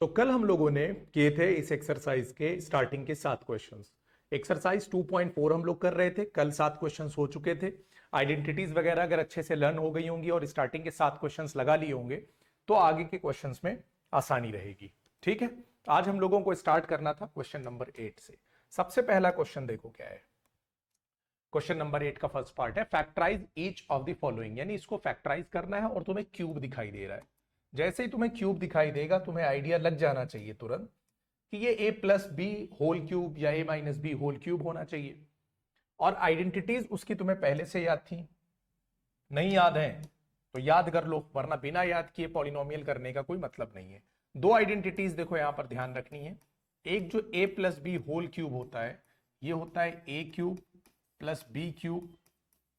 तो कल हम लोगों ने किए थे इस एक्सरसाइज के स्टार्टिंग के 7 क्वेश्चंस। एक्सरसाइज 2.4 हम लोग कर रहे थे। कल 7 क्वेश्चंस हो चुके थे। आइडेंटिटीज वगैरह अगर अच्छे से लर्न हो गई होंगी और स्टार्टिंग के 7 क्वेश्चंस लगा लिए होंगे तो आगे के क्वेश्चंस में आसानी रहेगी। ठीक है, आज हम लोगों को स्टार्ट करना था क्वेश्चन नंबर 8 से। सबसे पहला क्वेश्चन देखो क्या है। क्वेश्चन नंबर 8 का फर्स्ट पार्ट है factorize each of the following, यानी इसको फैक्टराइज करना है और तुम्हें क्यूब दिखाई दे रहा है। जैसे ही तुम्हें क्यूब दिखाई देगा तुम्हें आइडिया लग जाना चाहिए तुरंत कि ये a plus b whole cube या a minus b whole cube होना चाहिए। और आइडेंटिटीज उसकी तुम्हें पहले से याद थी, नहीं याद है तो याद कर लो, वरना बिना याद किए पॉलिनोमियल करने का कोई मतलब नहीं है। दो आइडेंटिटीज देखो यहां पर ध्यान रखनी है। एक जो a plus b whole cube होता है ये होता है a cube plus b cube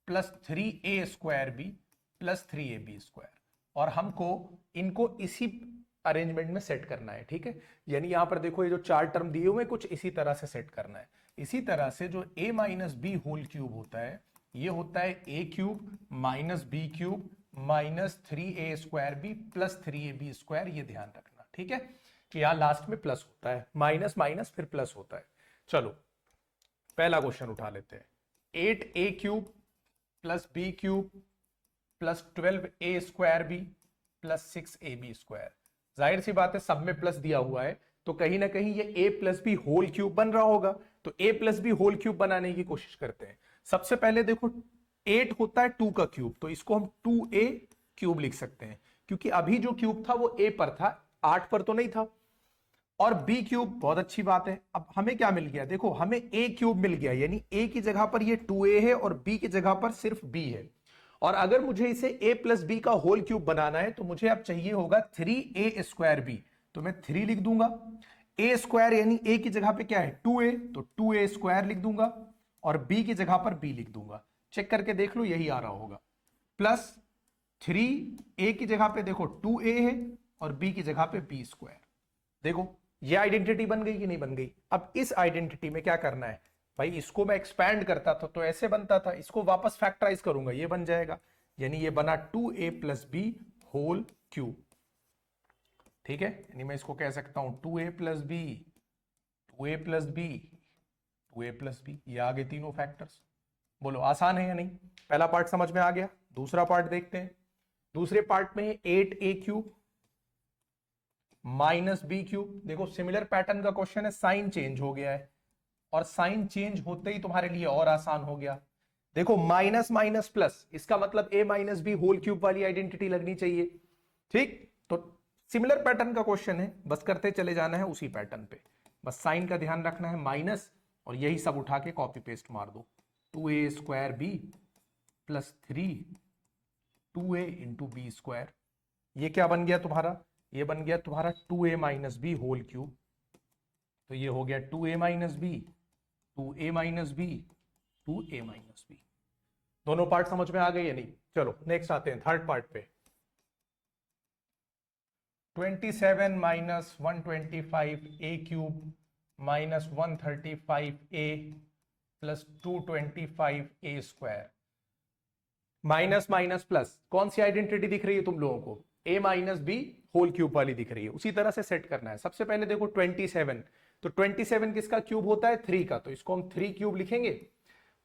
plus 3a² b plus 3ab square, और हमको इनको इसी अरेंजमेंट में सेट करना है। ठीक है, यानी यहां पर देखो ये जो चार टर्म दिए हुए कुछ इसी तरह से सेट करना है। इसी तरह से जो a minus b whole cube होता है ये होता है a cube minus b cube minus 3a² b plus 3ab square, ये ध्यान रखना। ठीक है कि यहां लास्ट में प्लस होता है, माइनस माइनस फिर प्लस होता है। चलो पहला क्वेश्चन उठा लेते हैं। 8a cube plus b cube plus 12a² b plus 6ab square. जाहिर सी बात है सब में प्लस दिया हुआ है तो कहीं ना कहीं ये a plus b whole cube बन रहा होगा। तो a plus b whole cube बनाने की कोशिश करते हैं। सबसे पहले देखो 8 होता है 2 का क्यूब, तो इसको हम 2a क्यूब लिख सकते हैं क्योंकि अभी जो क्यूब था वो a पर था, 8 पर तो नहीं था। और b क्यूब, बहुत अच्छी बात है। अब हमें क्या मिल गया, देखो हमें a क्यूब मिल गया, यानी a की जगह पर ये 2a है और b की जगह पर सिर्फ b है। और अगर मुझे इसे a प्लस बी का होल क्यूब बनाना है तो मुझे अब चाहिए होगा 3a²b, तो मैं 3 लिख दूंगा। a स्क्वायर यानी a की जगह पे क्या है 2a, तो 2a² लिख दूंगा और b की जगह पर b लिख दूंगा। चेक करके देख लो यही आ रहा होगा। प्लस 3a की जगह पे देखो 2a है और b की जगह पे b²। देखो ये आइडेंटिटी बन गई कि नहीं बन गई। अब इस आइडेंटिटी में क्या करना है भाई, इसको मैं एक्सपैंड करता था तो ऐसे बनता था, इसको वापस फैक्टराइज करूंगा ये बन जाएगा, यानी ये बना 2a plus b whole cube. ठीक है, यानी मैं इसको कह सकता हूं 2a plus b 2a plus b 2a plus b, ये आ गए तीनों फैक्टर्स। बोलो आसान है या नहीं। पहला पार्ट समझ में आ गया। दूसरा पार्ट देखते हैं। दूसरे पार्ट में 8a cube minus b cube. देखो सिमिलर पैटर्न का क्वेश्चन है, साइन चेंज हो गया है और साइन चेंज होते ही तुम्हारे लिए और आसान हो गया। देखो माइनस माइनस प्लस, इसका मतलब a minus b whole cube वाली आइडेंटिटी लगनी चाहिए। ठीक, तो सिमिलर पैटर्न का क्वेश्चन है, बस करते चले जाना है उसी पैटर्न पे। बस साइन का ध्यान रखना है माइनस, और यही सब उठा के कॉपी पेस्ट मार दो। 2a² b plus 2a into b square. ये क्या बन गया तुम्हारा, ये बन गया तुम्हारा 2a minus b whole cube. तो ये हो गया 2a minus b 2a minus b 2a minus b. दोनों पार्ट समझ में आ गए या नहीं। चलो नेक्स्ट आते हैं थर्ड पार्ट पे। 27 minus 125a cube minus 135a plus 225a²। Minus minus plus, कौन सी आइडेंटिटी दिख रही है तुम लोगों को, a minus b whole cube वाली दिख रही है। उसी तरह से सेट करना है। सबसे पहले देखो 27, तो 27 किसका क्यूब होता है 3 का, तो इसको हम 3 क्यूब लिखेंगे।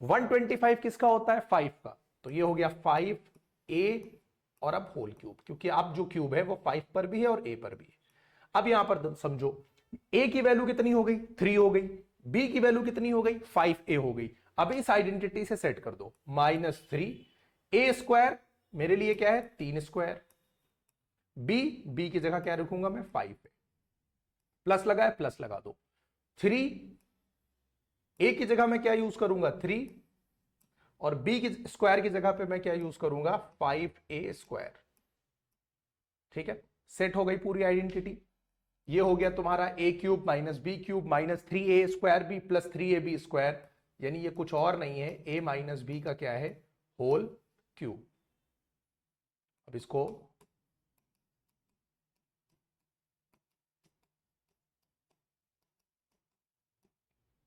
125 किसका होता है 5 का, तो ये हो गया 5a और अब होल क्यूब, क्योंकि अब जो क्यूब है वो 5 पर भी है और a पर भी है। अब यहां पर समझो a की वैल्यू कितनी हो गई 3 हो गई, b की वैल्यू कितनी हो गई 5a हो गई। अब इस आइडेंटिटी से सेट कर दो -3a² मेरे लिए क्या है 3², b की जगह क्या रखूंगा मैं 5 पे, प्लस लगा है प्लस लगा दो। 3a की जगह मैं क्या यूज करूंगा 3 और b की स्क्वायर की जगह पे मैं क्या यूज करूंगा 5a²। ठीक है, सेट हो गई पूरी आइडेंटिटी। ये हो गया तुम्हारा a cube minus b cube minus 3a² b plus 3ab², यानी ये कुछ और नहीं है a माइनस बी का क्या है होल क्यूब। अब इसको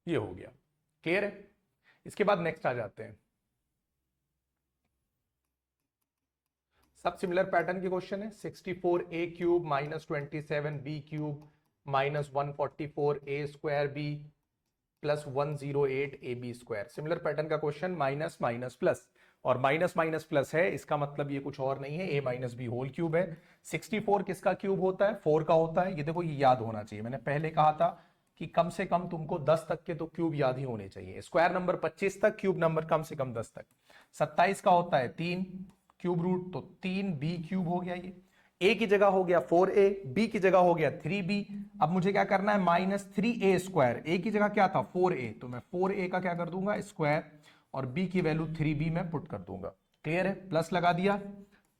ये हो गया, क्लियर है। इसके बाद नेक्स्ट आ जाते हैं। सब सिमिलर पैटर्न के क्वेश्चन है। 64a cube minus 27b cube minus 144 a square b plus 108 a b square. Similar pattern का क्वेश्चन, माइनस माइनस प्लस, और माइनस माइनस प्लस है, इसका मतलब ये कुछ और नहीं है, a minus b whole cube है। 64 किसका क्यूब होता है? 4 का होता है। ये देखो, ये याद होना चाहिए, मैंने पहले कहा था कि कम से कम तुमको 10 तक के तो क्यूब याद ही होने चाहिए। स्क्वायर नंबर 25 तक, क्यूब नंबर कम से कम 10 तक। 27 का होता है 3 क्यूब रूट, तो 3b क्यूब हो गया। ये a की जगह हो गया 4a, b की जगह हो गया 3b। अब मुझे क्या करना है? Minus 3a square. a की जगह क्या था? 4a, तो मैं 4a का क्या कर दूंगा? स्क्वायर, और b की वैल्यू 3b में पुट कर दूंगा। क्लियर है? प्लस लगा दिया।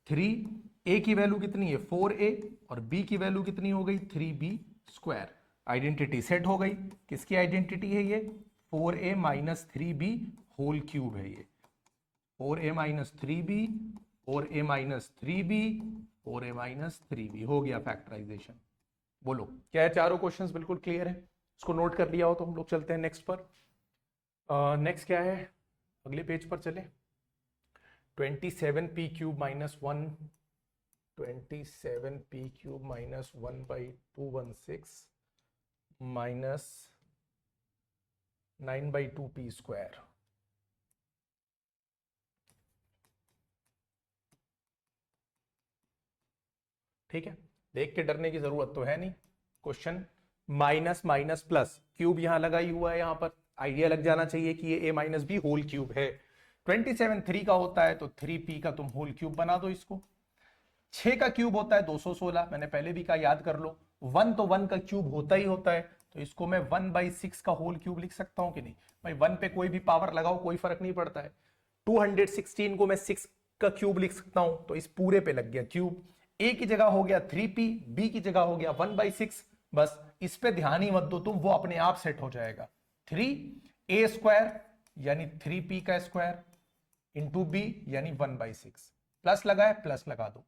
3a की वैल्यू कितनी है? 4a, और b की वैल्यू कितनी हो गई? 3b square. आइडेंटिटी सेट हो गई। किसकी आइडेंटिटी है ये? 4a minus 3b whole cube है ये। 4a minus 3b, 4a minus 3b, 4a minus 3b हो गया फैक्टराइजेशन। बोलो, क्या है? चारों क्वेश्चंस बिल्कुल क्लियर है? इसको नोट कर लिया हो तो हम लोग चलते हैं नेक्स्ट पर। नेक्स्ट क्या है? अगले पेज पर चले। 27p cube minus 1, 27p cube minus 1/216 minus 9/2p square. ठीक है, देख के डरने की जरूरत तो है नहीं। Question minus minus plus, cube यहां लगा ही हुआ है, यहां पर आइडिया लग जाना चाहिए कि ये a minus b whole cube है। 27 3 का होता है तो 3p का तुम होल क्यूब बना दो इसको। 6 का क्यूब होता है 216, मैंने पहले भी कहा याद कर लो। 1 तो 1 का क्यूब होता ही होता है, तो इसको मैं 1/6 का होल क्यूब लिख सकता हूं कि नहीं? भाई 1 पे कोई भी पावर लगाओ, कोई फर्क नहीं पड़ता है। 216 को मैं 6 का क्यूब लिख सकता हूं, तो इस पूरे पे लग गया क्यूब। a की जगह हो गया 3p, b की जगह हो गया 1/6। बस इस पे ध्यान ही मत दो तुम, वो अपने आप सेट हो जाएगा। 3a स्क्वायर यानी 3p का स्क्वायर इंटू b यानी 1/6। प्लस लगा है, प्लस लगा दो।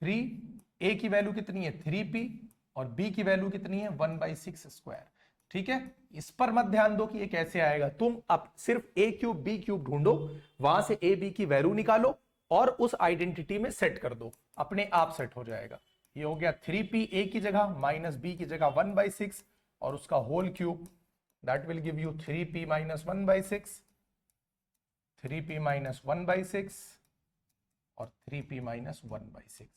3a की वैल्यू कितनी है? 3p, और b की वैल्यू कितनी है? 1/6 स्क्वायर। ठीक है, इस पर मत ध्यान दो कि ये कैसे आएगा, तुम अब सिर्फ a क्यूब b क्यूब ढूंढो, वहां से a b की वैल्यू निकालो और उस आइडेंटिटी में सेट कर दो, अपने आप सेट हो जाएगा। ये हो गया 3p a की जगह माइनस b की जगह 1/6 और उसका whole cube, that will give you 3p minus 1/6, 3p minus 1/6 और 3p माइनस 1/6।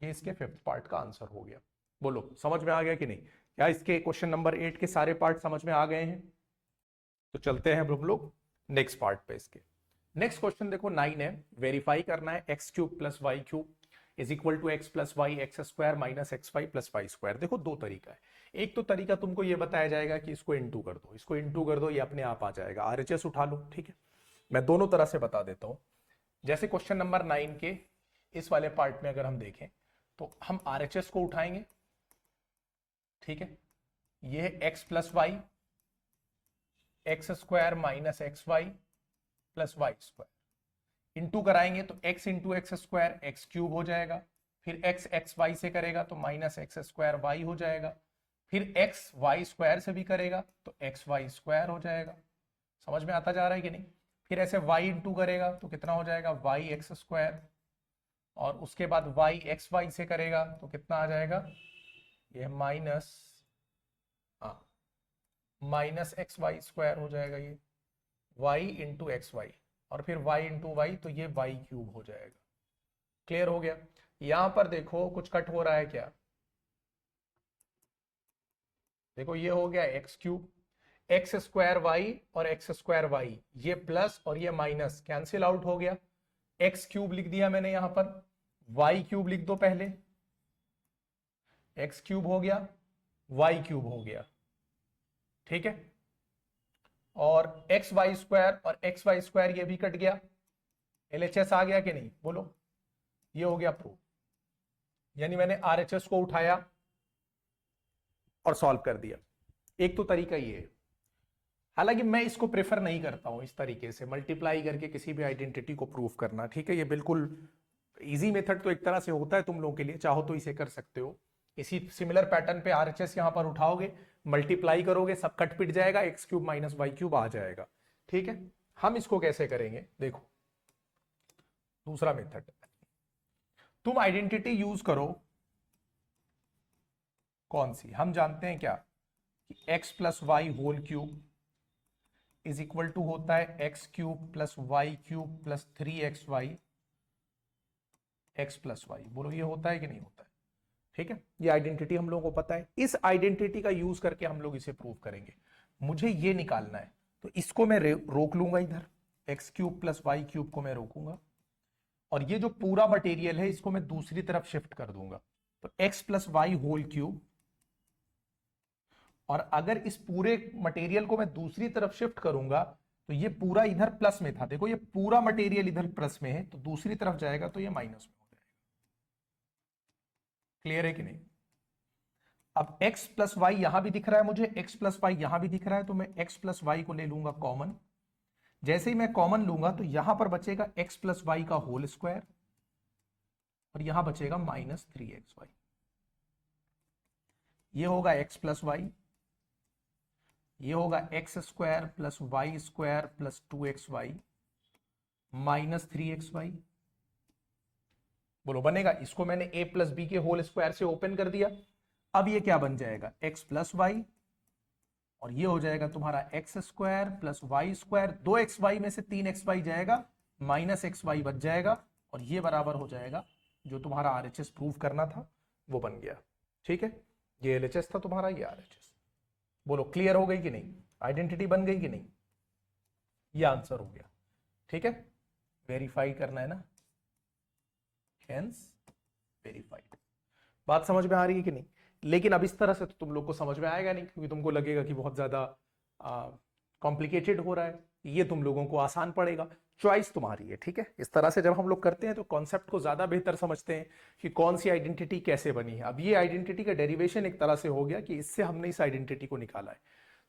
ये इसके फिफ्थ पार्ट का आंसर हो गया। बोलो, समझ में आ गया कि नहीं? क्या इसके क्वेश्चन नंबर 8 के सारे पार्ट समझ में आ गए हैं? तो चलते हैं हम लोग नेक्स्ट पार्ट पे। इसके नेक्स्ट क्वेश्चन देखो 9 है, वेरीफाई करना है x cube plus y cube is equal to x plus y x square minus x y plus y square. देखो दो तरीका है। एक तो तरीका तुमको ये बताया जाएगा कि इसको इंटू कर दो, इसको इंटू कर दो, ये अपने आप आ जाएगा, आरएचएस उठा लो। ठीक है, मैं दोनों तरह से बता देता हूं। जैसे क्वेश्चन नंबर 9 के इस वाले पार्ट में अगर हम देखें तो हम आरएचएस को उठाएंगे। ठीक है, ये है x plus y x square minus x y plus y square, into कराएंगे तो x into x square x cube हो जाएगा, फिर x एक्स वाई से करेगा तो माइनस एक्स स्क्वायर वाई हो जाएगा, फिर x वाई स्क्वायर से भी करेगा तो एक्स वाई स्क्वायर हो जाएगा। समझ में आता जा रहा है कि नहीं? फिर ऐसे y इंटू करेगा तो कितना हो जाएगा? वाई एक्स स्क्वायर, और उसके बाद y एक्स वाई से करेगा तो कितना आ जाएगा? ये माइनस एक्स वाई स्क्वायर हो जाएगा, ये y इंटू एक्स वाई, और फिर y इंटू वाई तो ये y क्यूब हो जाएगा। क्लियर हो गया? यहां पर देखो कुछ कट हो रहा है क्या? देखो ये हो गया x cube, x square y और एक्स स्क्वायर वाई, ये प्लस और ये माइनस कैंसिल आउट हो गया। एक्स क्यूब लिख दिया मैंने यहां पर, वाई क्यूब लिख दो पहले, एक्स क्यूब हो गया, वाई क्यूब हो गया। ठीक है, और एक्स वाई स्क्वायर और एक्स वाई स्क्वायर ये भी कट गया, एलएचएस आ गया कि नहीं? बोलो, ये हो गया प्रूफ। यानी मैंने आरएचएस को उठाया और सॉल्व कर दिया। एक तो तरीका ये है, हालांकि मैं इसको प्रेफर नहीं करता हूं इस तरीके से मल्टीप्लाई करके किसी भी आइडेंटिटी को प्रूव करना। ठीक है, ये बिल्कुल इजी मेथड तो एक तरह से होता है तुम लोगों के लिए, चाहो तो इसे कर सकते हो। इसी सिमिलर पैटर्न पे आरएचएस यहां पर उठाओगे, मल्टीप्लाई करोगे, सब कट पिट जाएगा, x cube minus y cube आ जाएगा। ठीक है, हम इसको कैसे करेंगे देखो, दूसरा मेथड, तुम आइडेंटिटी यूज करो कौन सी? हम जानते हैं क्या कि x plus y whole cube is equal to होता है x cube plus y cube plus 3xy x plus y. बोलो ये होता है कि नहीं होता है? ठीक है, ये आइडेंटिटी हम लोगों को पता है। इस आइडेंटिटी का यूज करके हम लोग इसे प्रूव करेंगे। मुझे ये निकालना है, तो इसको मैं रोक लूंगा इधर, x cube plus y cube को मैं रोकूंगा, और ये जो पूरा मटेरियल है इसको मैं दूसरी तरफ शिफ्ट कर दूंगा। तो x plus y whole cube, और अगर इस पूरे मटेरियल को मैं दूसरी तरफ शिफ्ट करूंगा तो ये पूरा इधर प्लस में था, देखो ये पूरा मटेरियल इधर प्लस में है, तो दूसरी तरफ जाएगा तो ये माइनस में हो जाएगा। क्लियर है कि नहीं? अब x प्लस वाई यहां भी दिख रहा है मुझे, x प्लस वाई यहां भी दिख रहा है, तो मैं x प्लस वाई को ले लूंगा कॉमन। जैसे ही मैं कॉमन लूंगा तो यहां पर बचेगा x प्लस वाई का होल स्क्वायर, और यहां बचेगा -3xy। ये होगा x प्लस वाई, ये होगा x square plus y square plus 2xy -3xy। बोलो बनेगा? इसको मैंने a प्लस बी के होल स्क्वायर से ओपन कर दिया। अब ये क्या बन जाएगा? x प्लस वाई, और ये हो जाएगा तुम्हारा x square plus y square, 2xy में से 3xy जाएगा, -xy बच जाएगा, और ये बराबर हो जाएगा जो तुम्हारा RHS प्रूव करना था वो बन गया। ठीक है, ये LHS था तुम्हारा, ये RHS। बोलो क्लियर हो गई कि नहीं? आइडेंटिटी बन गई कि नहीं? ये आंसर हो गया। ठीक है, वेरीफाई करना है ना, हेंस वेरीफाइड। बात समझ में आ रही है कि नहीं? लेकिन अब इस तरह से तो तुम लोग को समझ में आएगा नहीं, क्योंकि तुमको लगेगा कि बहुत ज्यादा कॉम्प्लिकेटेड हो रहा है। ये तुम लोगों को आसान पड़ेगा, चॉइस तुम्हारी है। ठीक है, इस तरह से जब हम लोग करते हैं तो कॉन्सेप्ट को ज्यादा बेहतर समझते हैं कि कौन सी आइडेंटिटी कैसे बनी है। अब ये आइडेंटिटी का डेरिवेशन एक तरह से हो गया कि इससे हमने इस आइडेंटिटी को निकाला है।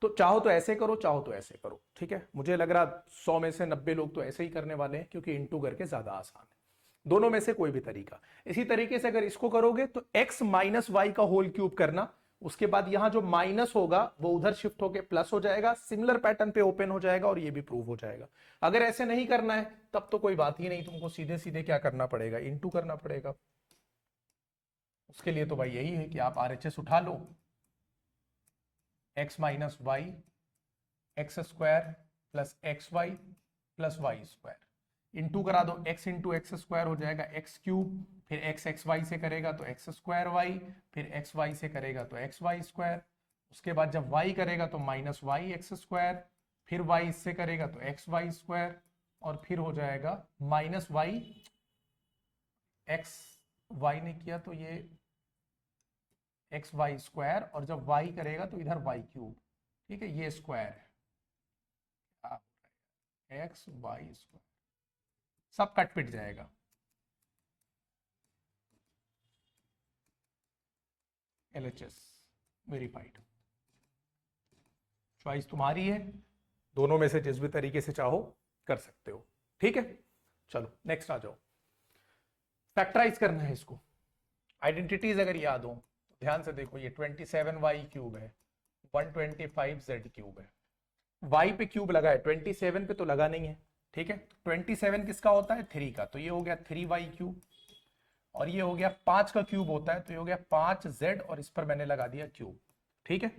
तो चाहो तो ऐसे करो, चाहो तो ऐसे करो। ठीक है, मुझे लग रहा 100 में से 90 लोग तो ऐसे ही करने वाले हैं, क्योंकि इंटू करके ज्यादा आसान है। दोनों में से कोई भी तरीका। इसी तरीके से अगर इसको करोगे तो x माइनस वाई का होल क्यूब करना, उसके बाद यहां जो माइनस होगा वो उधर शिफ्ट होके प्लस हो जाएगा, सिमिलर पैटर्न पे ओपन हो जाएगा, और ये भी प्रूव हो जाएगा। अगर ऐसे नहीं करना है तब तो कोई बात ही नहीं, तुमको सीधे सीधे क्या करना पड़ेगा? इनटू करना पड़ेगा। उसके लिए तो भाई यही है कि आप RHS उठा लो, x minus y x square plus x y plus y square, into करा दो, x इंटू एक्स स्क्वायर हो जाएगा एक्स क्यूब, फिर x एक्स वाई से करेगा तो एक्स स्क्वायर वाई, फिर एक्स वाई से करेगा तो एक्स वाई स्क्वायर, उसके बाद जब y करेगा तो माइनस वाई एक्स स्क्वायर, फिर y इससे करेगा तो एक्स वाई स्क्वायर, और फिर हो जाएगा माइनस वाई एक्स वाई ने किया तो ये एक्स वाई स्क्वायर, और जब y करेगा तो इधर y क्यूब। ठीक है, ये स्क्वायर है, एक्स वाई स्क्वायर, सब कट पिट जाएगा। LHS verified. चॉइस तुम्हारी है, दोनों में से जिस भी तरीके से चाहो कर सकते हो। ठीक है, चलो नेक्स्ट आ जाओ। फैक्टराइज करना है इसको। आइडेंटिटीज अगर याद हो तो ध्यान से देखो, ये 27y क्यूब है, 125z क्यूब है। y पे क्यूब लगा है, 27 पे तो लगा नहीं है। ठीक है, 27 किसका होता है? 3 का, तो ये हो गया 3y क्यूब, और ये हो गया 5 का क्यूब होता है तो ये हो गया 5z, और इस पर मैंने लगा दिया क्यूब। ठीक है,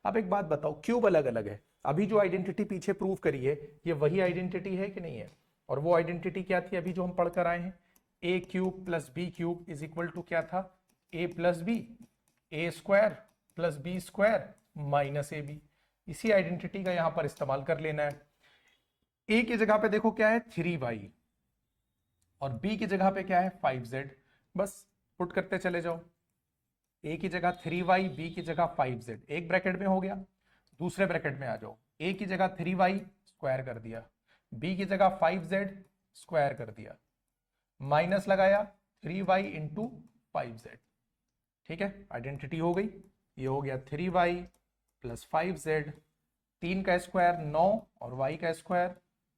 अब एक बात बताओ, क्यूब अलग अलग है, अभी जो आइडेंटिटी पीछे प्रूव करी है ये वही आइडेंटिटी है कि नहीं है? और वो आइडेंटिटी क्या थी अभी जो हम पढ़कर आए हैं? a cube plus b cube is equal to क्या था? a plus b, a square plus b square minus a b. इसी आइडेंटिटी का यहां पर इस्तेमाल कर लेना है। a की जगह पे देखो क्या है? 3y, और b की जगह पे क्या है? 5z। बस पुट करते चले जाओ, a की जगह 3y, b की जगह 5z, एक ब्रैकेट में हो गया। दूसरे ब्रैकेट में आ जाओ, a की जगह 3y स्क्वायर कर दिया, b की जगह 5z स्क्वायर कर दिया, माइनस लगाया 3y इंटू 5z। ठीक है, आइडेंटिटी हो गई। ये हो गया 3y प्लस 5z, 3 का स्क्वायर 9, और y का स्क्वायर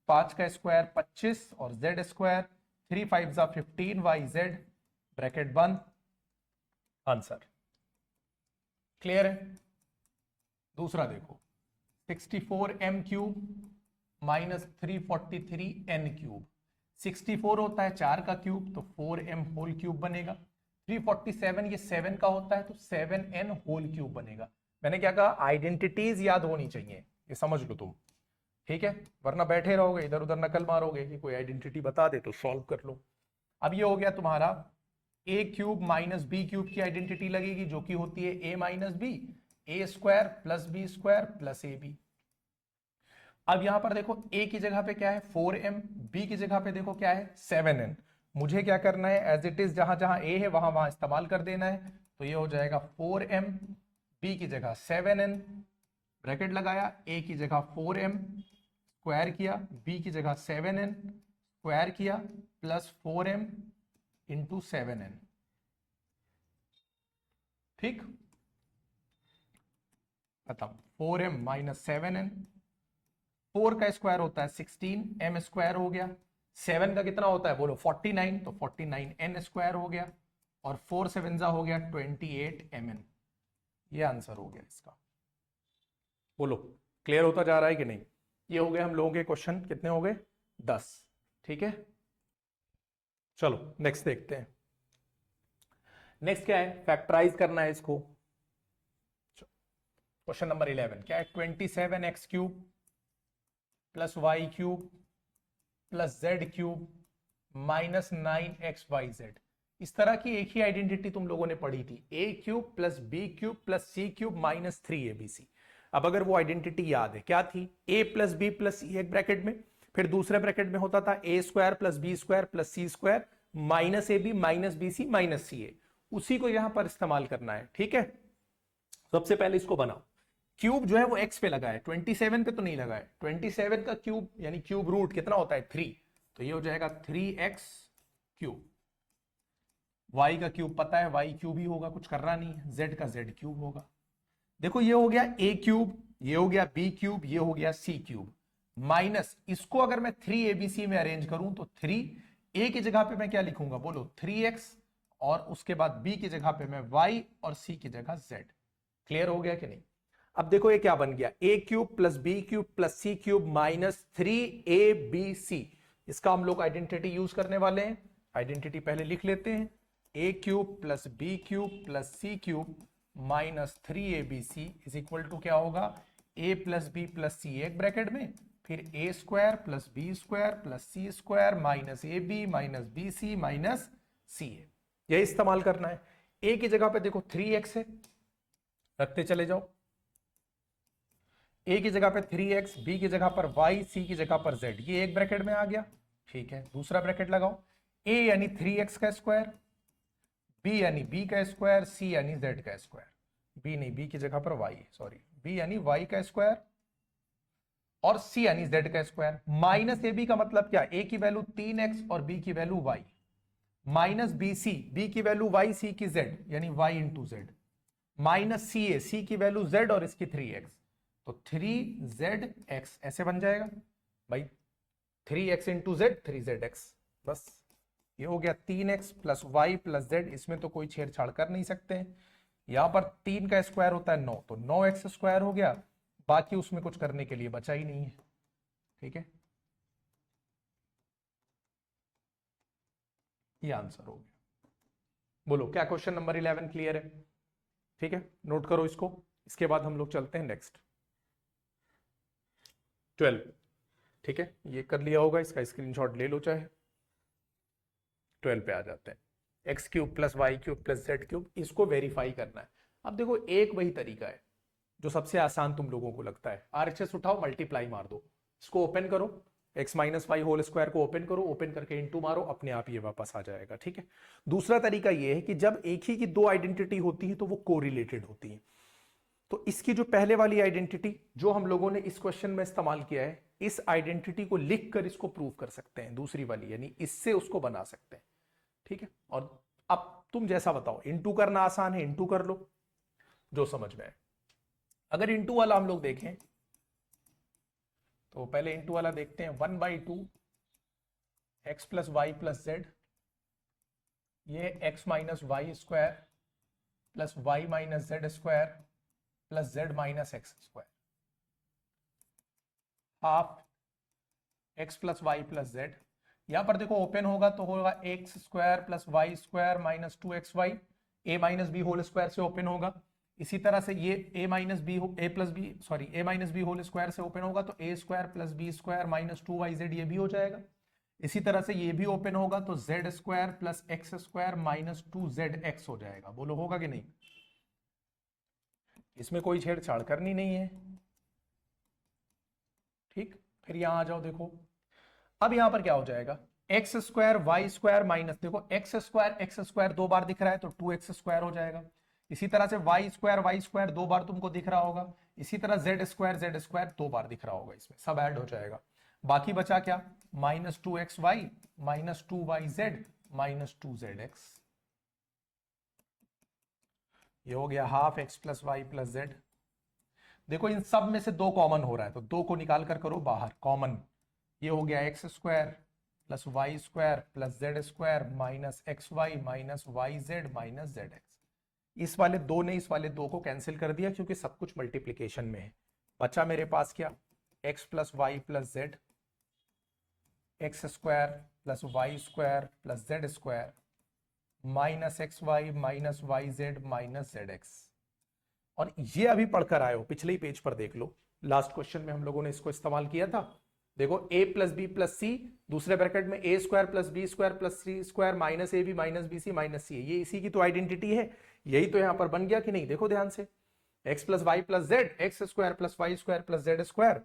5 का स्क्वायर 25, और z स्क्वायर 3 5 15yz, ब्रैकेट बंद, आंसर। क्लियर है? दूसरा देखो, 64m cube minus 343n cube. 64 होता है 4 का क्यूब, तो 4m होल क्यूब बनेगा। 347 ये 7 का होता है तो 7n होल क्यूब बनेगा। मैंने क्या कहा, आइडेंटिटीज याद होनी चाहिए, ये समझ लो तुम, ठीक है, वरना बैठे रहोगे इधर उधर नकल मारोगे कि कोई आइडेंटिटी बता दे तो सॉल्व कर लो। अब ये हो गया तुम्हारा a cube minus b cube की आइडेंटिटी लगेगी जो कि होती है a minus b, a square plus b square plus a b. अब यहां पर देखो ए की जगह पे क्या है 4m, बी की जगह पे देखो क्या है 7n। मुझे क्या करना है, एज इट इज जहां जहां ए है वहां वहां इस्तेमाल कर देना है। तो ये हो जाएगा 4m, बी की जगह 7n, ब्रैकेट लगाया, ए की जगह 4m स्क्वायर किया, बी की जगह 7n स्क्वायर किया, प्लस 4m इंटू 7n। ठीक, खत्म। 4m माइनस 7n, 4 का स्क्वायर होता है 16, m स्क्वायर हो गया, 7 का कितना होता है बोलो 49, तो 49n स्क्वायर हो गया, और 4 7 जा हो गया 28mn। ये आंसर हो गया इसका। बोलो क्लियर होता जा रहा है कि नहीं? ये हो गए हम लोगों के क्वेश्चन, कितने हो गए 10, ठीक है। चलो नेक्स्ट देखते हैं। नेक्स्ट क्या है, फैक्टराइज करना है इसको। क्वेश्चन नंबर 11 क्या है, 27x cube plus y cube plus z cube minus 9xyz। इस तरह की एक ही आइडेंटिटी तुम लोगों ने पढ़ी थी, a cube plus b cube plus c cube minus 3abc। अब अगर वो आइडेंटिटी याद है क्या थी, a plus b plus c एक ब्रैकेट में, फिर दूसरे ब्रैकेट में होता था a square plus b square plus c square minus a b minus b c minus c a. उसी को यहां पर इस्तेमाल करना है, ठीक है। सबसे पहले इसको बनाओ। क्यूब जो है वो x पे लगा है, 27 पे तो नहीं लगा है। 27 का क्यूब यानी क्यूब रूट कितना होता है 3, तो ये हो जाएगा 3x क्यूब। y का क्यूब पता है, y क्यूब ही होगा, कुछ करना नहीं है। z का z क्यूब होगा। देखो ये हो गया a क्यूब, ये हो गया b क्यूब, ये हो गया c क्यूब, माइनस इसको अगर मैं 3abc में अरेंज करूं तो 3 a की जगह पे मैं क्या लिखूंगा बोलो 3x, और उसके बाद b की जगह पे मैं y और c की जगह z। क्लियर हो गया कि नहीं? अब देखो ये क्या बन गया, a cube plus b cube plus c cube minus 3abc। इसका हम लोग आइडेंटिटी यूज करने वाले हैं। आइडेंटिटी पहले लिख लेते हैं, a cube plus b cube plus c cube minus 3abc is equal to क्या होगा, a plus b plus c एक ब्रैकेट में, फिर a square plus b square plus c square minus a b minus b c minus c a. यही इस्तेमाल करना है। a की जगह पे देखो 3x है, रखते चले जाओ, a की जगह पे 3x, b की जगह पर y, c की जगह पर z, ये एक ब्रैकेट में आ गया, ठीक है। दूसरा ब्रैकेट लगाओ, a यानी 3x का स्क्वायर, b यानी b का स्क्वायर, c यानी z का स्क्वायर, b नहीं, b की जगह पर y, सॉरी, b यानी y का स्क्वायर और c यानी z का स्क्वायर, माइनस ab का मतलब क्या, a की वैल्यू 3x और b की value y, minus bc, b की वैल्यू y, c की z यानी y into z, minus ca, c की वैल्यू z और इसकी 3x, तो 3zx ऐसे बन जाएगा भाई, 3x इंटू z 3zx। बस ये हो गया 3x plus y plus z। इसमें तो कोई छेड़छाड़ कर नहीं सकते हैं। यहां पर 3 का स्क्वायर होता है 9, तो 9x स्क्वायर हो गया, बाकी उसमें कुछ करने के लिए बचा ही नहीं है, ठीक है। ये आंसर हो गया। बोलो क्या क्वेश्चन नंबर 11 क्लियर है? ठीक है, नोट करो इसको। इसके बाद हम लोग चलते हैं नेक्स्ट 12, ठीक है। ये कर लिया होगा, इसका स्क्रीनशॉट ले लो चाहे। 12 पे आ जाते हैं, x cube plus y cube plus z cube, इसको वेरीफाई करना है। अब देखो एक वही तरीका है जो सबसे आसान तुम लोगों को लगता है, आरएचएस उठाओ मल्टीप्लाई मार दो, इसको ओपन करो, x minus y whole square को ओपन करो, ओपन करके इंटू मारो, अपने आप ये वापस आ जाएगा, ठीक है। दूसरा तरीका ये है कि जब एक ही की दो आइडेंटिटी होती है तो वो कोरिलेटेड होती है। तो इसकी जो पहले वाली आइडेंटिटी जो हम लोगों ने इस क्वेश्चन में इस्तेमाल किया है, इस आइडेंटिटी को लिखकर इसको प्रूव कर सकते हैं, दूसरी वाली यानी इससे उसको बना सकते हैं, ठीक है। और अब तुम जैसा बताओ, इंटू करना आसान है, इंटू कर लो जो समझ में आए। अगर इंटू वाला हम लोग देखें तो पहले इंटू वाला देखते हैं, 1/2 x plus y plus z, ये x minus y square plus y minus z square plus z minus x square, half x plus y plus z, यहां पर देखो ओपन होगा तो होगा x square plus y square minus 2xy, a minus b whole square से open होगा। इसी तरह से ये a minus b a plus b sorry a minus b whole square से ओपन होगा तो a square plus b square minus 2yz ये भी हो जाएगा। इसी तरह से ये भी ओपन होगा तो Z square plus x square minus 2zx हो जाएगा। बोलो होगा कि नहीं? इसमें कोई छेड़छाड़ करनी नहीं है। ठीक, फिर यहां आ जाओ, देखो अब यहां पर क्या हो जाएगा, x square y square minus, देखो एक्स स्क्वायर 2 बार दिख रहा है तो 2x स्क्वायर हो जाएगा। इसी तरह से वाई स्क्वायर 2 बार तुमको दिख रहा होगा। इसी तरह जेड स्क्वायर 2 बार दिख रहा होगा, इसमें सब ऐड हो जाएगा। बाकी बचा क्या, minus 2xy minus 2yz minus 2zx। ये हो गया half x plus y plus z. देखो इन सब में से 2 कॉमन हो रहा है तो 2 को निकाल कर करो बाहर कॉमन। ये हो गया x square plus y square plus z square minus x y minus y z minus z x. इस वाले 2 ने इस वाले 2 को कैंसिल कर दिया क्योंकि सब कुछ मल्टीप्लीकेशन में है। बचा मेरे पास क्या, x plus y plus z, x square plus y square plus z square minus x y minus y z minus z x. और ये अभी पढ़कर आए हो, पिछले ही पेज पर देख लो, लास्ट क्वेश्चन में हम लोगों ने इसको इस्तेमाल किया था। देखो a plus b plus c, दूसरे ब्रैकेट में a square plus b square plus c square minus a b minus b c minus c, ये इसी की तो आइडेंटिटी है। यही तो यहां पर बन गया कि नहीं? देखो ध्यान से, x plus y plus z, x square plus y square plus z square,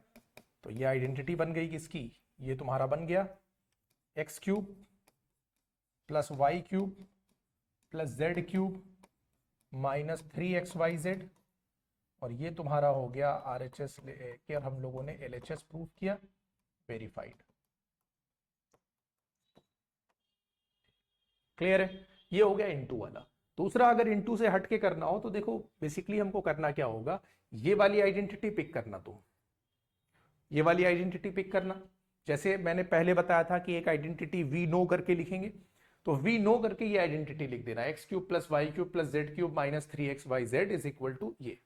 तो ये आइडेंटिटी बन गई किसकी, ये तुम्हारा बन गया x cube plus y cube plus z cube minus 3xyz, और ये तुम्हारा हो गया RHS लेकर हम लोगों ने LHS प्रूफ किया, वेरीफाइड। क्लियर है? ये हो गया इनटू वाला। दूसरा अगर इनटू से हट के करना हो तो देखो बेसिकली हमको करना क्या होगा, ये वाली आइडेंटिटी पिक करना, तुम ये वाली आइडेंटिटी पिक करना। जैसे मैंने पहले बताया था कि एक आइडेंटिटी वी नो करके लिखेंगे, तो वी नो करके ये आइडेंटिटी लिख देना, x cube plus y cube plus z cube minus 3xyz is equal to ये।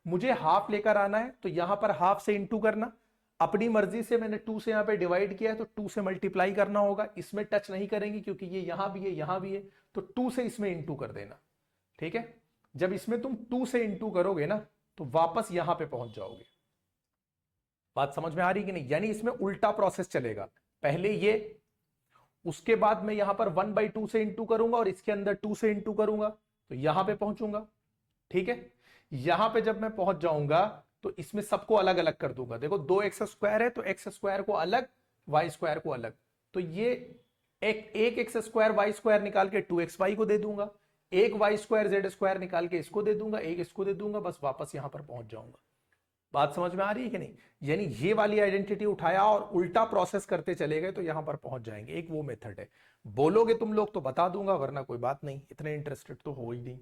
मुझे हाफ लेकर आना है तो यहां पर हाफ से इंटू करना, अपनी मर्जी से मैंने 2 से यहां पे डिवाइड किया है तो 2 से मल्टीप्लाई करना होगा। इसमें टच नहीं करेंगे क्योंकि ये यहां भी है यहां भी है, तो 2 से इसमें इंटू कर देना। ठीक है, जब इसमें तुम 2 से इंटू करोगे ना तो वापस यहां पे पहुंच जाओगे। बात समझ में आ रही कि नहीं? यानी इसमें उल्टा प्रोसेस चलेगा, पहले ये, उसके बाद मैं यहां पर 1/2 से इंटू करूंगा और इसके अंदर 2 से इंटू करूंगा तो यहां पे पहुंचूंगा। ठीक है, यहां पे जब मैं पहुंच जाऊंगा तो इसमें सबको अलग अलग कर दूंगा। देखो 2x स्क्वायर है तो x स्क्वायर को अलग, y स्क्वायर को अलग, तो ये एक x स्क्वायर y स्क्वायर निकाल के 2xy को दे दूंगा, एक y स्क्वायर z स्क्वायर निकाल के इसको दे दूंगा, एक इसको दे दूंगा, बस वापस यहां पर पहुंच जाऊंगा। बात समझ में आ रही है कि नहीं? यानी ये वाली आइडेंटिटी उठाया और उल्टा प्रोसेस करते चले गए तो यहां पर पहुंच जाएंगे। एक वो मेथड है, बोलोगे तुम लोग तो बता दूंगा, वरना कोई बात नहीं, इतने इंटरेस्टेड तो हो ही नहीं।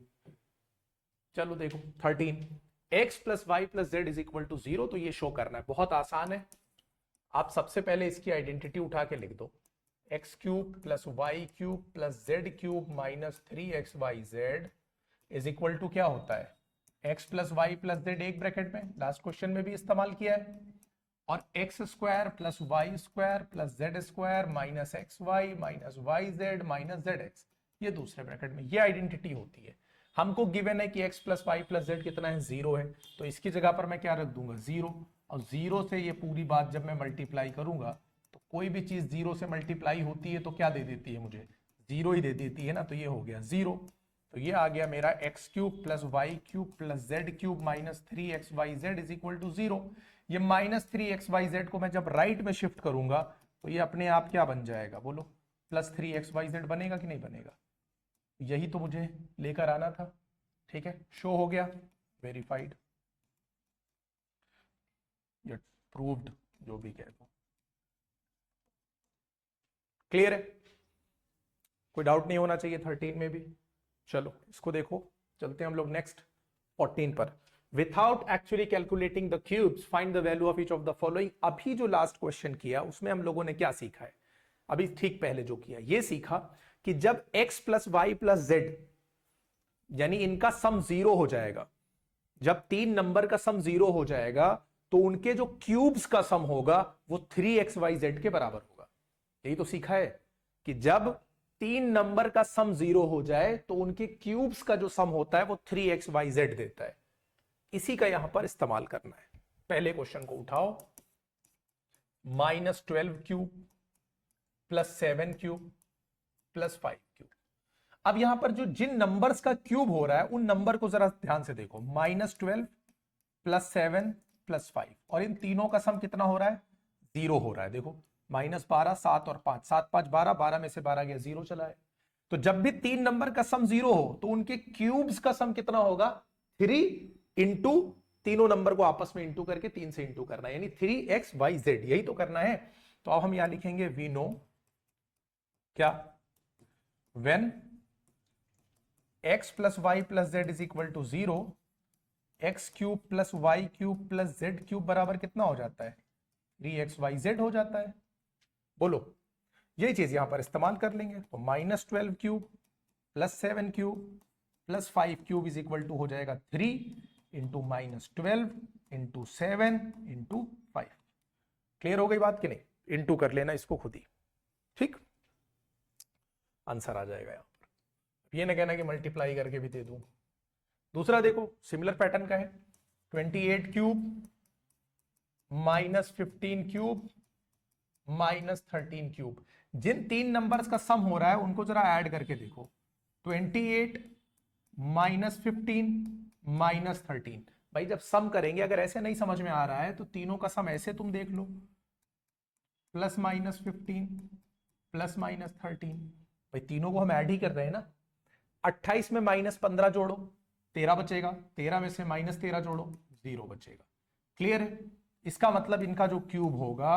चलो देखो 13, x plus y plus z is equal to 0, तो ये शो करना है, बहुत आसान है। आप सबसे पहले इसकी आइडेंटिटी उठा के लिख दो, x cube plus y cube plus z cube minus 3xyz is equal to क्या होता है, x plus y plus z एक ब्रैकेट में, लास्ट क्वेश्चन में भी इस्तेमाल किया है, और x square plus y square plus z square minus x y minus y z minus z x, ये दूसरे ब्रैकेट में। ये आइडेंटिटी होती है। हमको गिवन है कि x plus y plus z कितना है, 0 है, तो इसकी जगह पर मैं क्या रख दूंगा, 0, और 0 से ये पूरी बात जब मैं मल्टीप्लाई करूंगा तो कोई भी चीज 0 से मल्टीप्लाई होती है तो क्या दे देती है मुझे, 0 ही दे देती है ना, तो ये हो गया 0। तो ये आ गया मेरा x cube plus y cube plus z cube minus 3xyz is equal to 0। ये माइनस 3xyz को मैं जब राइट में शिफ्ट करूंगा तो ये अपने आप क्या बन जाएगा, बोलो, प्लस 3xyz बनेगा कि नहीं बनेगा? यही तो मुझे लेकर आना था। ठीक है, शो हो गया, वेरीफाइड, या प्रूव्ड, जो भी कह दो। क्लियर है? कोई डाउट नहीं होना चाहिए 13 में भी। चलो इसको देखो, चलते हैं हम लोग नेक्स्ट 14 पर। Without actually calculating the cubes find the value of each of the following. अभी जो लास्ट क्वेश्चन किया उसमें हम लोगों ने क्या सीखा है, अभी ठीक पहले जो किया ये सीखा कि जब x plus y plus z यानी इनका सम 0 हो जाएगा, जब 3 नंबर का सम 0 हो जाएगा तो उनके जो क्यूब्स का सम होगा वो 3xyz के बराबर होगा। यही तो सीखा है कि जब 3 नंबर का सम 0 हो जाए तो उनके क्यूब्स का जो सम होता है वो 3xyz देता है। इसी का यहां पर इस्तेमाल करना है। पहले क्वेश्चन को उठाओ, -12 cube plus 7 cube plus 5 cube. अब यहां पर जो जिन नंबर्स का क्यूब हो रहा है उन नंबर को जरा ध्यान से देखो, -12 प्लस 7 प्लस 5, और इन तीनों का सम कितना हो रहा है? 0 हो रहा है। देखो -12, 7 और 5, 7 5 12, 12 में से 12 गया, 0 चला है। तो जब भी 3 नंबर का सम 0 हो तो उनके क्यूब्स का सम कितना होगा? 3 इंटू तीनों नंबर को आपस में इंटू करके 3 से इंटू करना है, यानी 3xyz, यही तो करना है। तो अब हम यहां लिखेंगे वी नो क्या, when x plus y plus z is equal to 0, x cube plus y cube plus z cube बराबर कितना हो जाता है? 3xyz हो जाता है। बोलो, यही चीज यहां पर इस्तेमाल कर लेंगे। तो -12 cube plus 7 cube plus 5 cube is equal to हो जाएगा 3 इंटू -12 इंटू 7 इंटू 5। क्लियर हो गई बात कि नहीं? इंटू कर लेना इसको खुद ही, ठीक, आंसर आ जाएगा यहां पर। ये ना कहना कि मल्टीप्लाई करके भी दे दूं। दूसरा देखो, सिमिलर पैटर्न का है, 28 क्यूब -15 क्यूब -13 क्यूब। जिन 3 नंबर्स का सम हो रहा है उनको जरा ऐड करके देखो, 28 -15 -13। भाई जब सम करेंगे, अगर ऐसे नहीं समझ में आ रहा है तो तीनों का सम ऐसे तुम देख लो, +-15 +-13। भाई तीनों को हम ऐड ही कर रहे हैं ना। 28 में -15 जोड़ो 13 बचेगा, 13 में से -13 जोड़ो 0 बचेगा। क्लियर है? इसका मतलब इनका जो क्यूब होगा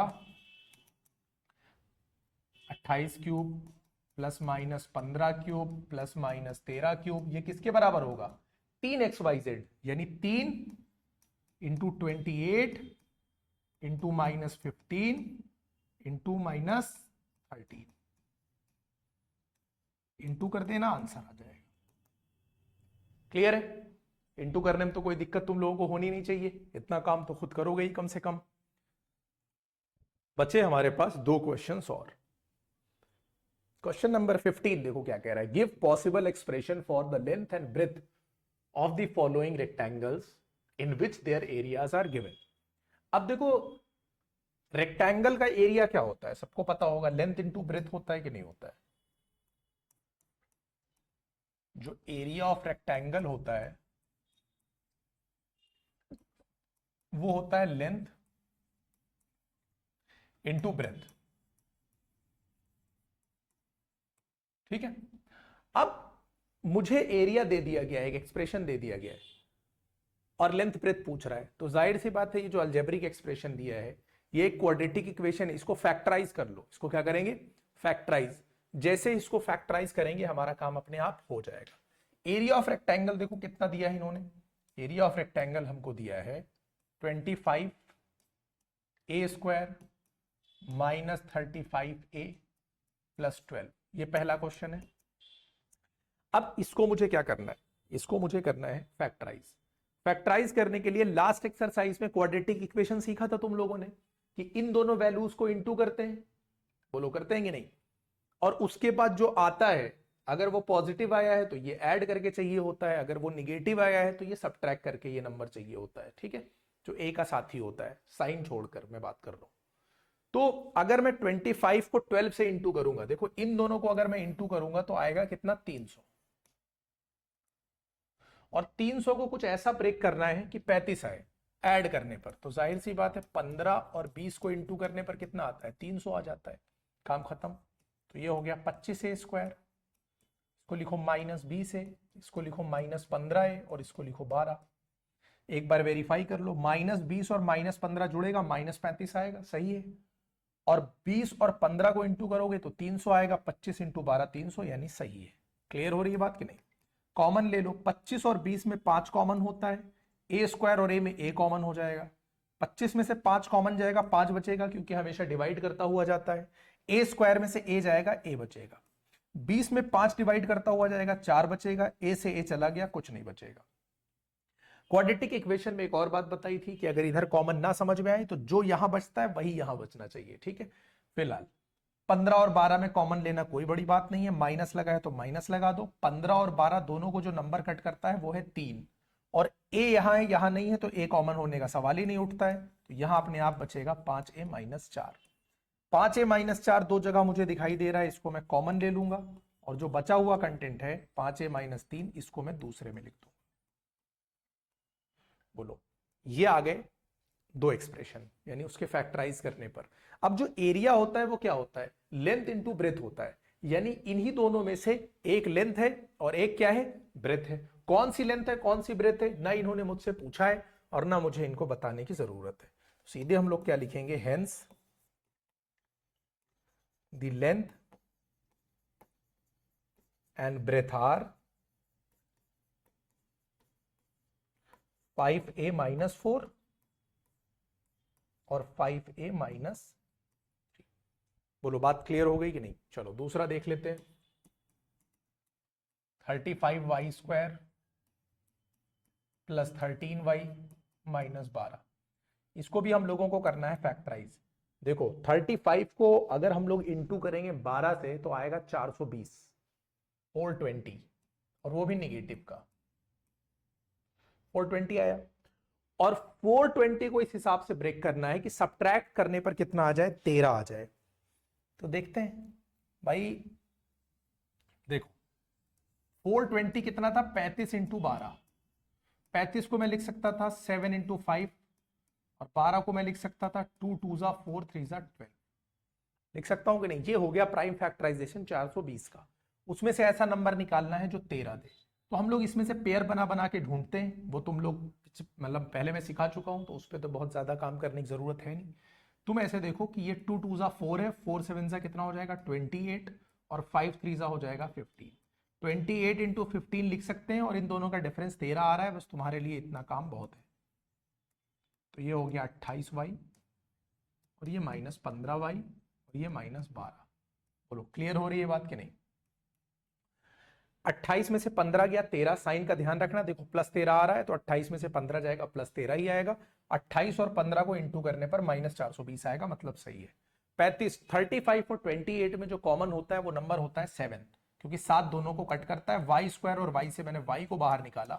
28 cube plus -15 cube plus -13 cube, ये किसके बराबर होगा? 3xyz, यानी 3 इंटू 28 इंटू -15 इंटू -13 इंटू कर देना, आंसर आ जाएगा। क्लियर है? इंटू करने में तो कोई दिक्कत तुम लोगों को होनी नहीं चाहिए, इतना काम तो खुद करोगे ही कम से कम। बचे हमारे पास 2 क्वेश्चंस और। क्वेश्चन नंबर 15 देखो क्या कह रहा है, give possible expression for the length and breadth of the following rectangles in which their areas are given. अब देखो, रेक्टेंगल का एरिया क्या होता है सबको पता होगा, लेंथ इंटू ब्रेथ होता है कि नहीं होता है? जो एरिया ऑफ रेक्टेंगल होता है वो होता है लेंथ इंटू ब्रेथ, ठीक है। अब मुझे एरिया दे दिया गया है, एक एक्सप्रेशन दे दिया गया है, और लेंथ ब्रेथ पूछ रहा है, तो जाहिर सी बात है ये जो अलजेब्रिक एक्सप्रेशन दिया है ये एक क्वाड्रेटिक इक्वेशन है, इसको फैक्टराइज कर लो। इसको क्या करेंगे? फैक्टराइज। जैसे इसको फैक्टराइज करेंगे हमारा काम अपने आप हो जाएगा। एरिया ऑफ रेक्टेंगल देखो कितना दिया है इन्होंने, एरिया ऑफ रेक्टेंगल हमको दिया है 25 a स्क्वायर -35a प्लस 12। ये पहला क्वेश्चन है। अब इसको मुझे क्या करना है? इसको मुझे करना है फैक्टराइज। फैक्टराइज करने के लिए लास्ट एक्सरसाइज में क्वाड्रेटिक इक्वेशन सीखा था तुम लोगों ने कि इन दोनों वैल्यूज को इंटू करते हैं, बोलो करते हैं कि नहीं? और उसके बाद जो आता है अगर वो पॉजिटिव आया है तो ये ऐड करके चाहिए होता है, अगर वो निगेटिव आया है तो ये सबट्रैक्ट करके ये नंबर चाहिए होता है, ठीक है। जो ए का साथी होता है, साइन छोड़कर मैं बात कर रहा हूं। तो अगर मैं 25 को 12 से इंटू करूंगा, देखो इन दोनों को अगर मैं इंटू करूंगा तो आएगा कितना? 300। और 300 को कुछ ऐसा ब्रेक करना है कि 35 आए ऐड करने पर, तो जाहिर सी बात है 15 और 20 को इंटू करने पर कितना आता है? 300 आ जाता है, काम खत्म। तो ये हो गया 25a स्क्वायर, इसको लिखो -20a, इसको लिखो -15a और इसको लिखो 12। एक बार वेरीफाई कर लो, -20 और -15 जुड़ेगा -35 आएगा, सही है। और 20 और 15 को इंटू करोगे तो 300 आएगा, 25 इंटू 12 300, यानी सही है। क्लियर हो रही है बात कि नहीं? कॉमन ले लो, 25 और 20 में 5 कॉमन होता है, ए स्क्वायर और ए में ए कॉमन हो जाएगा। 25 में से 5 कॉमन जाएगा, 5 बचेगा क्योंकि हमेशा डिवाइड करता हुआ जाता है। ए स्क्वायर में से ए जाएगा, ए बचेगा। 20 में 5 डिवाइड करता हुआ जाएगा, 4 बचेगा। ए से ए चला गया, कुछ नहीं बचेगा। क्वाड्रेटिक इक्वेशन में एक और बात बताई थी कि अगर इधर कॉमन ना समझ में आए तो जो यहां बचता है वही यहां बचना चाहिए, ठीक है। फिलहाल 15 और 12 में कॉमन लेना कोई बड़ी बात नहीं है, माइनस लगाया तो माइनस लगा दो। 15 और 12 दोनों को जो नंबर कट करता है वो है 3, और ए यहां है यहां नहीं है, तो ए कॉमन होने का सवाल ही नहीं उठता है। तो यहां अपने आप बचेगा 5a-4। 5a-4 दो जगह मुझे दिखाई दे रहा है, इसको मैं कॉमन ले लूंगा, और जो बचा हुआ कंटेंट है 5a-3 इसको मैं दूसरे में लिख दूंगा। बोलो, ये आ गए दो एक्सप्रेशन, यानी उसके फैक्टराइज करने पर। अब जो एरिया होता है वो क्या होता है, लेंथ इंटू ब्रेथ होता है, यानी इन्हीं दोनों में से एक लेंथ है और एक क्या है, ब्रेथ है। कौन सी लेंथ है कौन सी ब्रेथ है, ना इन्होंने मुझसे पूछा है और ना मुझे इनको बताने की जरूरत है। सीधे हम लोग क्या लिखेंगे, hence the length and breadth are 5a-4 और 5a-3। बोलो, बात क्लियर हो गई कि नहीं। चलो दूसरा देख लेते हैं। 35y² प्लस 13y-12, इसको भी हम लोगों को करना है फैक्टराइज। देखो 35 को अगर हम लोग इंटू करेंगे 12 से तो आएगा 420, 420, और वो भी निगेटिव का 420 आया। और 420 को इस हिसाब से ब्रेक करना है कि सब्ट्रैक्ट करने पर कितना आ जाए, 13 आ जाए। तो देखते हैं भाई, देखो 420 कितना था, 35 इंटू 12। 35 को मैं लिख सकता था 7 इंटू 5, और 12 को मैं लिख सकता था 2 2 जा 4 3 जा 12। लिख सकता हूं कि नहीं। ये हो गया प्राइम फैक्टराइजेशन 420 का। उसमें से ऐसा नंबर निकालना है जो 13 दे। तो हम लोग इसमें से पेयर बना बना के ढूंढते हैं, वो तुम लोग मतलब पहले मैं सिखा चुका हूं, तो उस पर तो बहुत ज्यादा काम करने की जरूरत है नहीं। तुम ऐसे देखो कि ये 2 2 जा 4 है, 4 7 जा कितना हो जाएगा 28, और 5 3 जा हो जाएगा 15। 28 इंटू 15 लिख सकते हैं, और इन दोनों का डिफरेंस 13 आ रहा है, बस तुम्हारे लिए इतना काम बहुत है। तो ये हो गया 28y, और ये -15y, और ये -12। बोलो, क्लियर हो रही है बात कि नहीं। 28 में से 15 गया 13, साइन का ध्यान रखना, देखो +13 आ रहा है, तो 28 में से 15 जाएगा +13 ही आएगा। 28 और 15 को इंटू करने पर -420 आएगा, मतलब सही है। 35 35 और 28 में जो कॉमन होता है वो नंबर होता है 7, क्योंकि 7 दोनों को कट करता है। y² और y से मैंने y को बाहर निकाला,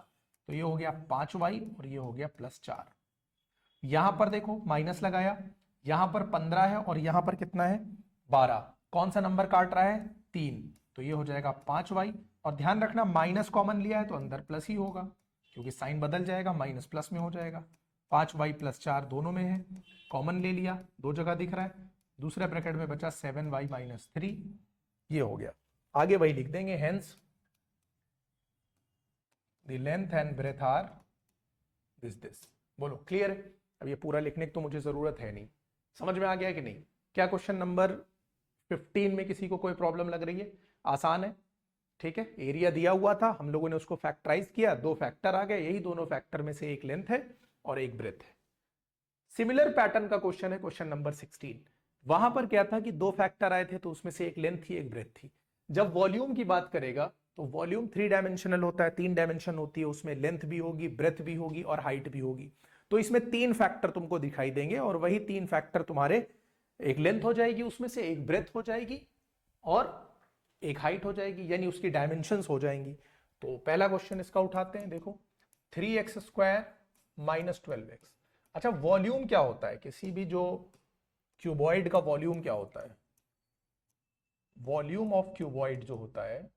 तो ये हो गया 5y, और ये हो गया +4। यहां पर देखो माइनस लगाया, यहां पर 15 है और यहां पर कितना है 12। कौन सा नंबर काट रहा है, 3, तो ये हो जाएगा 5y। और ध्यान रखना माइनस कॉमन लिया है तो अंदर प्लस ही होगा, क्योंकि साइन बदल जाएगा, माइनस प्लस में हो जाएगा। 5y+4 दोनों में है, कॉमन ले लिया, दो जगह दिख रहा है। दूसरे ब्रैकेट में बचा 7y-3, ये हो गया। आगे वही लिख देंगे, hence the length and breadth are this. बोलो, क्लियर है। अब ये पूरा लिखने की तो मुझे जरूरत है नहीं, समझ में आ गया कि नहीं। क्या क्वेश्चन नंबर 15 में किसी को कोई प्रॉब्लम लग रही है, आसान है, ठीक है। एरिया दिया हुआ था, हम लोगों ने उसको फैक्टराइज किया, दो फैक्टर आ गए, यही दोनों फैक्टर में से एक लेंथ है और एक ब्रेथ है। सिमिलर पैटर्न का क्वेश्चन है क्वेश्चन नंबर 16। वहां पर क्या था कि दो फैक्टर आए थे, तो उसमें से एक लेंथ थी एक ब्रेथ थी। जब वॉल्यूम की बात करेगा तो वॉल्यूम 3 डायमेंशनल होता है, 3 डायमेंशन होती है, उसमें लेंथ भी होगी, ब्रेथ भी होगी और हाइट भी होगी। तो इसमें 3 फैक्टर तुमको दिखाई देंगे, और वही 3 फैक्टर तुम्हारे, एक लेंथ हो जाएगी उसमें से, एक ब्रेथ हो जाएगी और एक हाइट हो जाएगी, यानी उसकी डायमेंशंस हो जाएंगी। तो पहला क्वेश्चन इसका उठाते हैं, देखो 3x² - 12x। अच्छा, वॉल्यूम क्या होता है किसी भी जो क्यूबॉइड का, वॉल्यूम क्या होता है, वॉल्यूम ऑफ क्यूबॉइड जो होता है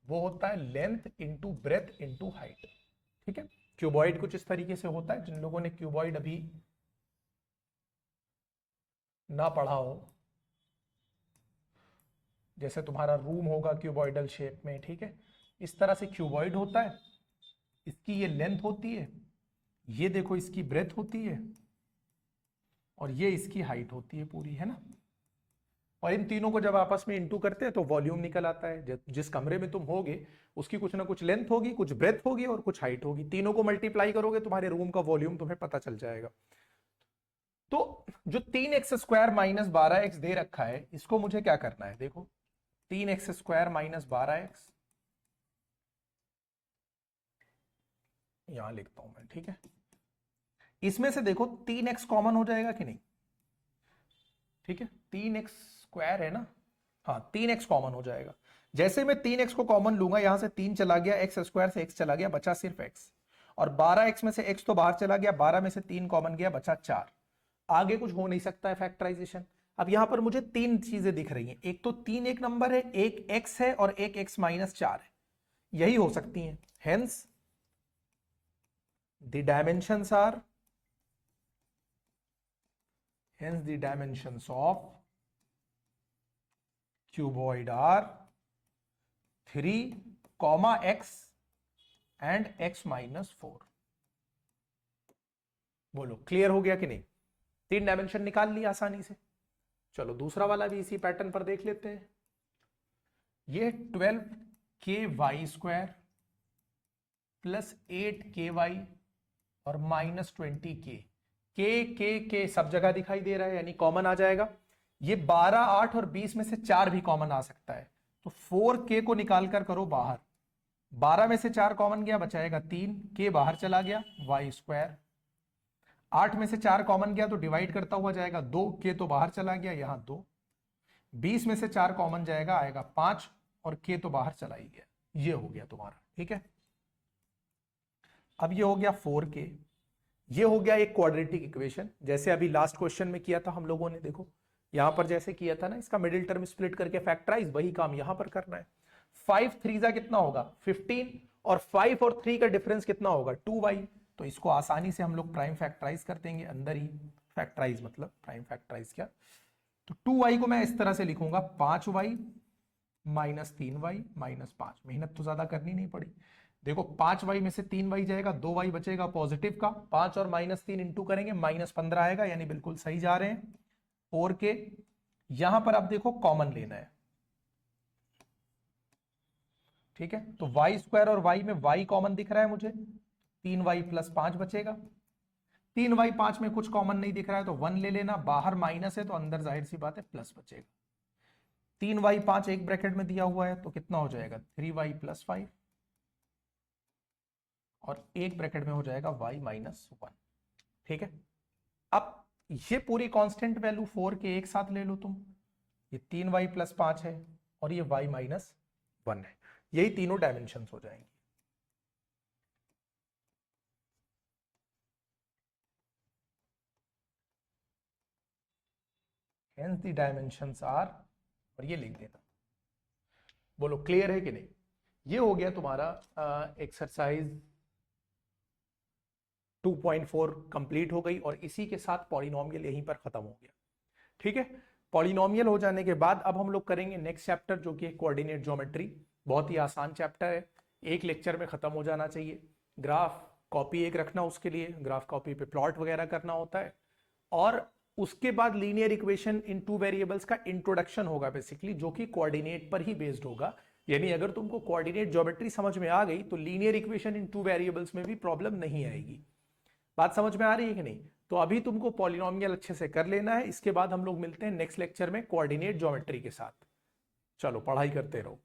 वो होता है length into breadth into height, ठीक है। क्यूबॉइड कुछ इस तरीके से होता है, जिन लोगों ने क्यूबॉइड अभी ना पढ़ा हो, जैसे तुम्हारा रूम होगा क्यूबॉइडल शेप में, ठीक है, इस तरह से क्यूबॉइड होता है। इसकी ये लेंथ होती है, ये देखो इसकी ब्रेथ होती है, और ये इसकी हाइट होती है पूरी, है ना। और इन तीनों को जब आपस में इंटू करते हैं तो वॉल्यूम निकल आता है। जिस कमरे में तुम होगे उसकी कुछ ना कुछ लेंथ होगी, कुछ ब्रेथ होगी और कुछ हाइट होगी। तीनों को मल्टीप्लाई करोगे तुम्हारे रूम का वॉल्यूम तुम्हें पता चल जाएगा। तो जो 3x² - 12x दे रखा है, इसको मुझे क्या करना है, देखो 3x² - 12x, यहां लिखता हूं मैं, ठीक है। इसमें से देखो 3x कॉमन हो जाएगा कि नहीं, ठीक है, 3x स्क्वायर है ना, हाँ 3x कॉमन हो जाएगा। जैसे मैं 3x को कॉमन लूंगा, यहां से 3 चला गया, x स्क्वायर से x चला गया, बचा सिर्फ x, और 12x में से x तो बाहर चला गया, 12 में से 3 कॉमन गया, बचा 4। आगे कुछ हो नहीं सकता है फैक्टराइजेशन। अब यहां पर मुझे 3 चीजें दिख रही हैं, एक तो 3 एक नंबर है, एक x है और एक x माइनस 4 है, यही हो सकती हैं। Hence the dimensions are, hence the dimensions of cuboid are 3, x and x minus 4। बोलो क्लियर हो गया कि नहीं? 3 डायमेंशन निकाल लिया आसानी से। चलो दूसरा वाला भी इसी पैटर्न पर देख लेते हैं। ये 12ky स्क्वायर प्लस 8ky और माइनस 20k, के सब जगह दिखाई दे रहा है, यानी कॉमन आ जाएगा। ये 12, 8 और 20 में से 4 भी कॉमन आ सकता है, तो 4k को निकाल कर करो बाहर। 12 में से 4 कॉमन गया, बचाएगा 3, k बाहर चला गया, y स्क्वायर। 8 में से 4 कॉमन गया तो डिवाइड करता हुआ जाएगा 2, k तो बाहर चला गया, यहां 2। 20 में से 4 कॉमन जाएगा, आएगा 5, और k तो बाहर चला ही गया। ये हो गया तुम्हारा, ठीक है। अब ये हो गया 4k, ये हो गया एक क्वाड्रेटिक इक्वेशन, जैसे अभी लास्ट क्वेश्चन में किया था हम लोगों ने। देखो यहां पर जैसे किया था ना, इसका मिडिल टर्म स्प्लिट करके फैक्टराइज, वही काम यहां पर करना है। 5 3 जा कितना होगा 15, और 5 और 3 का डिफरेंस कितना होगा 2y, तो इसको आसानी से हम लोग प्राइम फैक्टराइज कर देंगे, अंदर ही फैक्टराइज मतलब प्राइम फैक्टराइज क्या। तो 2y को मैं इस तरह से लिखूंगा 5y माइनस 3y माइनस 5। मेहनत तो ज्यादा करनी नहीं पड़ी। देखो 5y में से 3y जाएगा, 2y बचेगा पॉजिटिव का, 5 और माइनस 3 इंटू करेंगे, माइनस 15 आएगा, यानी बिल्कुल सही जा रहे हैं। 4k यहां पर आप देखो कॉमन लेना है, ठीक है। तो y स्क्वायर और y में y कॉमन दिख रहा है मुझे, 3y प्लस 5 बचेगा। 3y 5 में कुछ कॉमन नहीं दिख रहा है तो 1 ले लेना, बाहर माइनस है तो अंदर जाहिर सी बात है प्लस बचेगा। 3y 5 एक ब्रैकेट में दिया हुआ है तो कितना हो जाएगा 3y प्लस 5, और एक ब्रैकेट में हो जाएगा y माइनस 1, ठीक है। अब ये पूरी कांस्टेंट वैल्यू 4 के एक साथ ले लो तुम, ये 3y प्लस 5 है और ये y माइनस 1 है, यही तीनों डायमेंशंस हो जाएंगी। Hence the dimensions are, और ये लिख देना। बोलो क्लियर है कि नहीं? ये हो गया तुम्हारा एक्सरसाइज 2.4 कंप्लीट हो गई, और इसी के साथ पॉलिनोमियल यहीं पर खत्म हो गया, ठीक है। पॉलिनोमियल हो जाने के बाद अब हम लोग करेंगे नेक्स्ट चैप्टर, जो कि कोऑर्डिनेट ज्योमेट्री। बहुत ही आसान चैप्टर है, एक लेक्चर में खत्म हो जाना चाहिए। ग्राफ कॉपी एक रखना, उसके लिए ग्राफ कॉपी पे प्लॉट वगैरह करना होता है, और उसके बाद लीनियर इक्वेशन इन 2 वेरिएबल्स का इंट्रोडक्शन होगा बेसिकली, जो कि कोऑर्डिनेट पर ही बेस्ड होगा। यानी अगर तुमको कोऑर्डिनेट ज्योमेट्री समझ में आ गई तो लीनियर इक्वेशन इन 2 वेरिएबल्स में भी प्रॉब्लम नहीं आएगी। बात समझ में आ रही है कि नहीं? तो अभी तुमको पॉलिनोमियल अच्छे से कर लेना है, इसके बाद हम लोग मिलते हैं नेक्स्ट लेक्चर में कोऑर्डिनेट ज्योमेट्री के साथ। चलो पढ़ाई करते रहो।